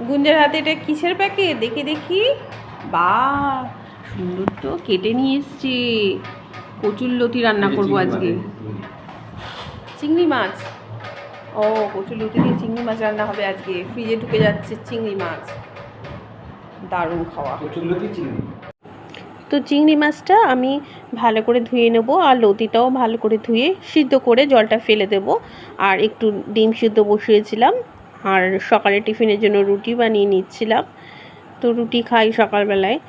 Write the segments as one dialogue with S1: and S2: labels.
S1: গুঞ্জার হাতে এটা কিসের প্যাকেট? দেখি দেখি। বাহ, সুন্দর তো, কেটে নিয়ে এসছে। কচুরলতি রান্না করবো আজকে। চিংড়ি মাছ। ও, কচুরলতি দিয়ে চিংড়ি মাছ রান্না হবে আজকে। ফ্রিজে ঢুকে যাচ্ছে চিংড়ি মাছ, দারুণ খাওয়া। তো চিংড়ি মাছটা আমি ভালো করে ধুয়ে নেব, আর লতিটাও ভালো করে ধুয়ে সিদ্ধ করে জলটা ফেলে দেব। আর একটু ডিম সিদ্ধ বসিয়েছিলাম, আর সকালে টিফিনের জন্য রুটি বানিয়ে নিচ্ছিলাম। তো রুটি খাই সকালবেলায়।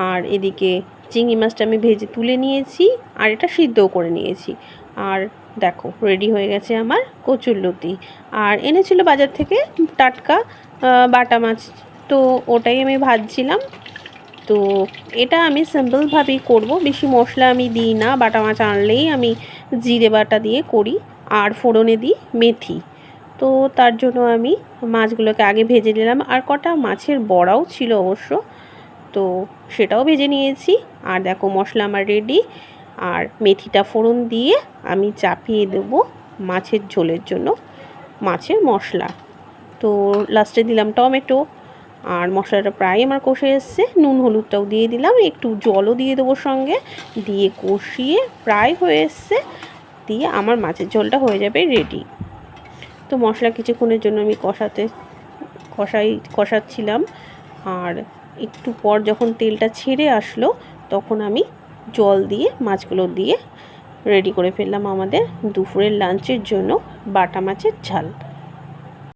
S1: আর এদিকে চিংড়ি মাছটা আমি ভেজে তুলে নিয়েছি, আর এটা সিদ্ধও করে নিয়েছি। আর দেখো, রেডি হয়ে গেছে আমার কচুরলতি। আর এনেছিল বাজার থেকে টাটকা বাটা মাছ, তো ওটাই আমি ভাজছিলাম। তো এটা আমি সিম্পলভাবেই করব, বেশি মশলা আমি দিই না। বাটা মাছ আনলেই আমি জিরে বাটা দিয়ে করি, আর ফোড়নে দিই মেথি। তো তার জন্য আমি মাছগুলোকে আগে ভেজে নিলাম, আর কটা মাছের বড়াও ছিল অবশ্য, তো সেটাও ভেজে নিয়েছি। আর দেখো, মশলা আমার রেডি। আর মেথিটা ফোড়ন দিয়ে আমি চাপিয়ে দেব মাছের ঝোলের জন্য মাছের মশলা। তো লাস্টে দিলাম টমেটো। আর মশলাটা প্রায় আমার কষে এসছে, নুন হলুদটাও দিয়ে দিলাম, একটু জলও দিয়ে দেবো সঙ্গে, দিয়ে কষিয়ে প্রায় হয়ে এসছে, দিয়ে আমার মাছের ঝোলটা হয়ে যাবে রেডি। তো মশলা কিছুক্ষণের জন্য আমি কষাচ্ছিলাম। আর একটু পর যখন তেলটা ছেড়ে আসলো, তখন আমি জল দিয়ে মাছগুলো দিয়ে রেডি করে ফেললাম আমাদের দুপুরের লাঞ্চের জন্য বাটা মাছের ঝাল।